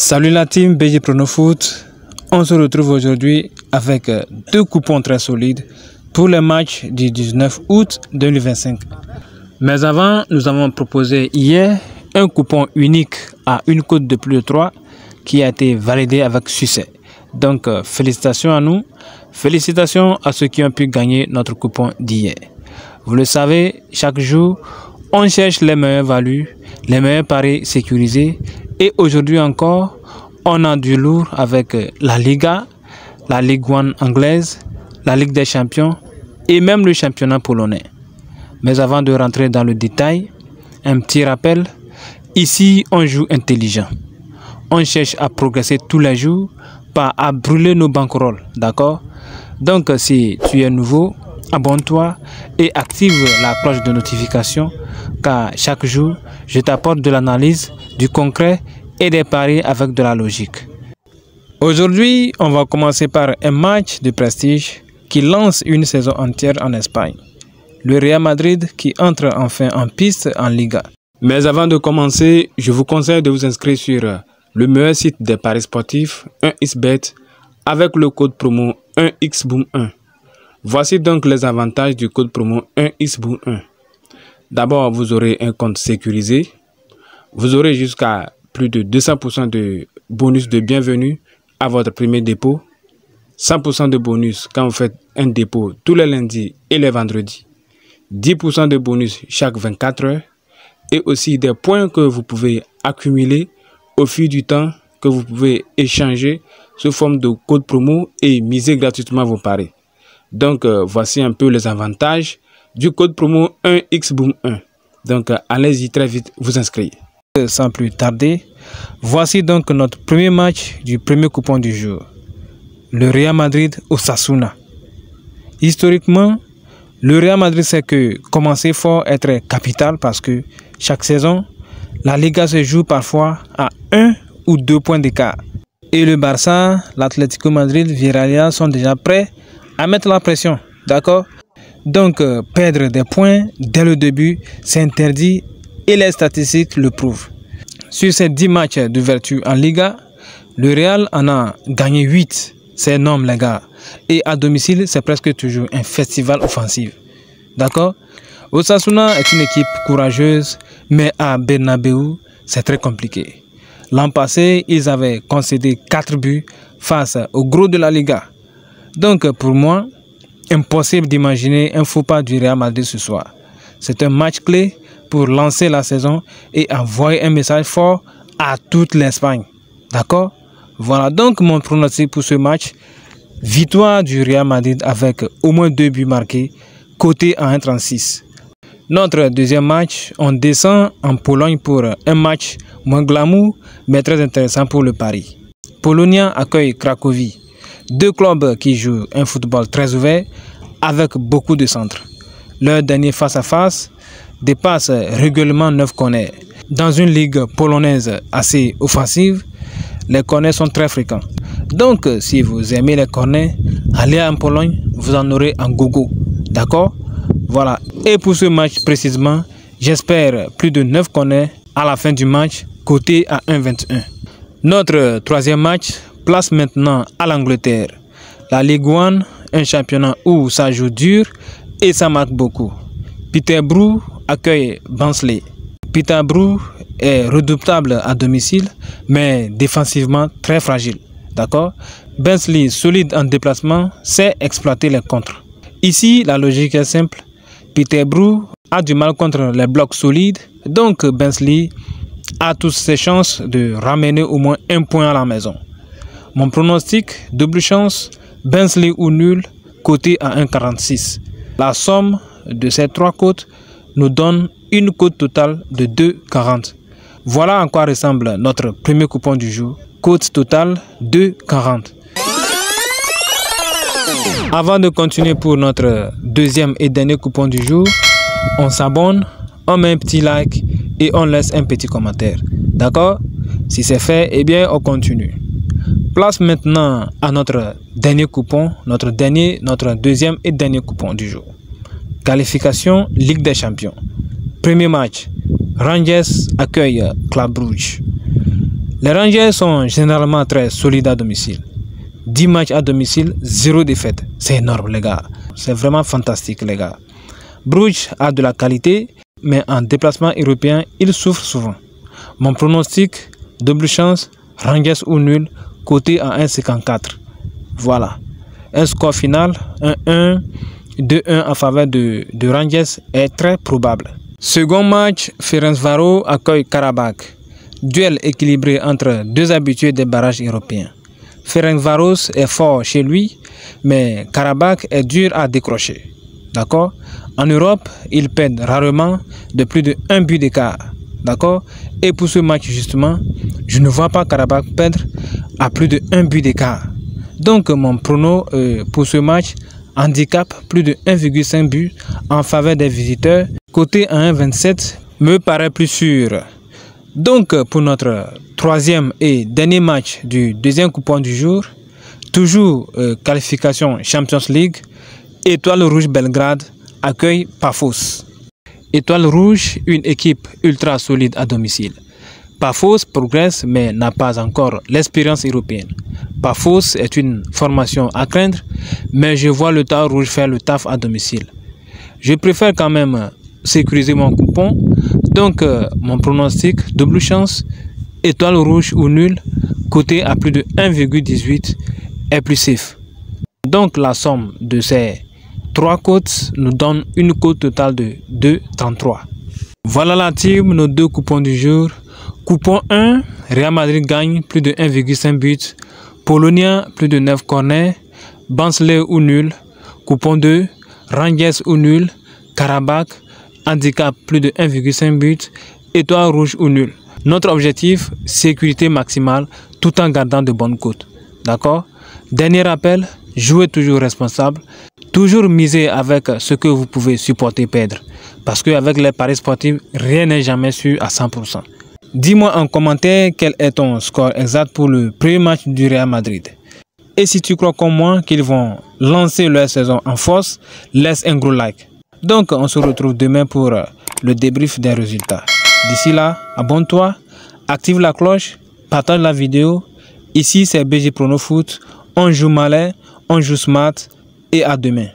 Salut la team BG Prono Foot, on se retrouve aujourd'hui avec deux coupons très solides pour le match du 19 août 2025. Mais avant, nous avons proposé hier un coupon unique à une cote de plus de 3 qui a été validé avec succès. Donc félicitations à nous, félicitations à ceux qui ont pu gagner notre coupon d'hier. Vous le savez, chaque jour, on cherche les meilleures values, les meilleurs paris sécurisés. Et aujourd'hui encore, on a du lourd avec la Liga, la Ligue 1 anglaise, la Ligue des champions et même le championnat polonais. Mais avant de rentrer dans le détail, un petit rappel, ici on joue intelligent. On cherche à progresser tous les jours, pas à brûler nos banquerolles, d'accord? Donc si tu es nouveau, abonne-toi et active la cloche de notification car chaque jour, je t'apporte de l'analyse, du concret et des paris avec de la logique. Aujourd'hui, on va commencer par un match de prestige qui lance une saison entière en Espagne. Le Real Madrid qui entre enfin en piste en Liga. Mais avant de commencer, je vous conseille de vous inscrire sur le meilleur site des paris sportifs, 1xBet, avec le code promo 1xBoom1. Voici donc les avantages du code promo 1xBoom1. D'abord, vous aurez un compte sécurisé. Vous aurez jusqu'à plus de 200% de bonus de bienvenue à votre premier dépôt. 100% de bonus quand vous faites un dépôt tous les lundis et les vendredis. 10% de bonus chaque 24 heures. Et aussi des points que vous pouvez accumuler au fil du temps que vous pouvez échanger sous forme de code promo et miser gratuitement vos paris. Donc, voici un peu les avantages du code promo 1xBoom1. Donc, allez-y très vite vous inscrire. Sans plus tarder, voici donc notre premier match du premier coupon du jour. Le Real Madrid-Osasuna. Historiquement, le Real Madrid sait que commencer fort est très capital parce que chaque saison, la Liga se joue parfois à 1 ou 2 points d'écart. Et le Barça, l'Atlético Madrid, Villarreal sont déjà prêts à mettre la pression, d'accord? Donc, perdre des points dès le début, c'est interdit et les statistiques le prouvent. Sur ces 10 matchs d'ouverture en Liga, le Real en a gagné 8. C'est énorme, les gars. Et à domicile, c'est presque toujours un festival offensif. D'accord? Osasuna est une équipe courageuse, mais à Bernabeu, c'est très compliqué. L'an passé, ils avaient concédé 4 buts face au gros de la Liga. Donc, pour moi, impossible d'imaginer un faux pas du Real Madrid ce soir. C'est un match clé pour lancer la saison et envoyer un message fort à toute l'Espagne. D'accord? Voilà donc mon pronostic pour ce match. Victoire du Real Madrid avec au moins 2 buts marqués, coté à 1,36. Notre deuxième match, on descend en Pologne pour un match moins glamour, mais très intéressant pour le pari. Polonia accueille Cracovie. Deux clubs qui jouent un football très ouvert avec beaucoup de centres. Leur dernier face-à-face dépasse régulièrement 9 corners. Dans une ligue polonaise assez offensive, les corners sont très fréquents. Donc, si vous aimez les corners, allez en Pologne, vous en aurez en gogo. D'accord? Voilà. Et pour ce match précisément, j'espère plus de 9 corners à la fin du match, coté à 1,21. Notre troisième match place maintenant à l'Angleterre. La Ligue 1, un championnat où ça joue dur et ça marque beaucoup. Peterborough accueille Barnsley. Peterborough est redoutable à domicile, mais défensivement très fragile. D'accord? Barnsley, solide en déplacement, sait exploiter les contres. Ici, la logique est simple. Peterborough a du mal contre les blocs solides, donc Barnsley a toutes ses chances de ramener au moins un point à la maison. Mon pronostic, double chance, Barnsley ou nul, coté à 1,46. La somme de ces 3 cotes nous donne une cote totale de 2,40. Voilà à quoi ressemble notre premier coupon du jour. Cote totale 2,40. Avant de continuer pour notre deuxième et dernier coupon du jour, on s'abonne, on met un petit like et on laisse un petit commentaire. D'accord? Si c'est fait, eh bien on continue. Place maintenant à notre dernier coupon, notre deuxième et dernier coupon du jour. Qualification Ligue des Champions. Premier match, Rangers accueille Club Brugge. Les Rangers sont généralement très solides à domicile. 10 matchs à domicile, 0 défaite. C'est énorme les gars. C'est vraiment fantastique les gars. Bruges a de la qualité, mais en déplacement européen, il souffre souvent. Mon pronostic, double chance, Rangers ou nul, coté à 1,54. Voilà. Un score final, 1-1, 2-1 en faveur de Rangers est très probable. Second match, Ferencváros accueille Karabakh. Duel équilibré entre deux habitués des barrages européens. Ferencváros est fort chez lui, mais Karabakh est dur à décrocher. D'accord? En Europe, ils perdent rarement de plus de 1 but d'écart. D'accord? Et pour ce match justement, je ne vois pas Karabakh perdre à plus de 1 but d'écart. Donc mon prono pour ce match, handicap plus de 1,5 but en faveur des visiteurs, côté à 1,27 me paraît plus sûr. Donc pour notre troisième et dernier match du deuxième coupon du jour, toujours qualification Champions League, Étoile Rouge Belgrade accueille Pafos. Étoile Rouge, une équipe ultra solide à domicile. Pafos progresse mais n'a pas encore l'expérience européenne. Pafos est une formation à craindre, mais je vois le Étoile Rouge faire le taf à domicile. Je préfère quand même sécuriser mon coupon, donc mon pronostic, double chance, Étoile Rouge ou nul, coté à plus de 1,18 est plus safe. Donc la somme de ces trois cotes nous donne une cote totale de 2,33. Voilà la team, nos deux coupons du jour. Coupon 1, Real Madrid gagne plus de 1,5 but. Polonia plus de 9 corners. Barnsley ou nul. Coupon 2, Rangers ou nul. Karabakh, handicap plus de 1,5 but. Étoile rouge ou nul. Notre objectif, sécurité maximale tout en gardant de bonnes cotes. D'accord? Dernier rappel, jouez toujours responsable. Toujours miser avec ce que vous pouvez supporter perdre. Parce qu'avec les paris sportifs, rien n'est jamais sûr à 100%. Dis-moi en commentaire quel est ton score exact pour le premier match du Real Madrid. Et si tu crois comme moi qu'ils vont lancer leur saison en force, laisse un gros like. Donc on se retrouve demain pour le débrief des résultats. D'ici là, abonne-toi, active la cloche, partage la vidéo. Ici c'est BG Prono Foot, on joue malin, on joue smart et à demain.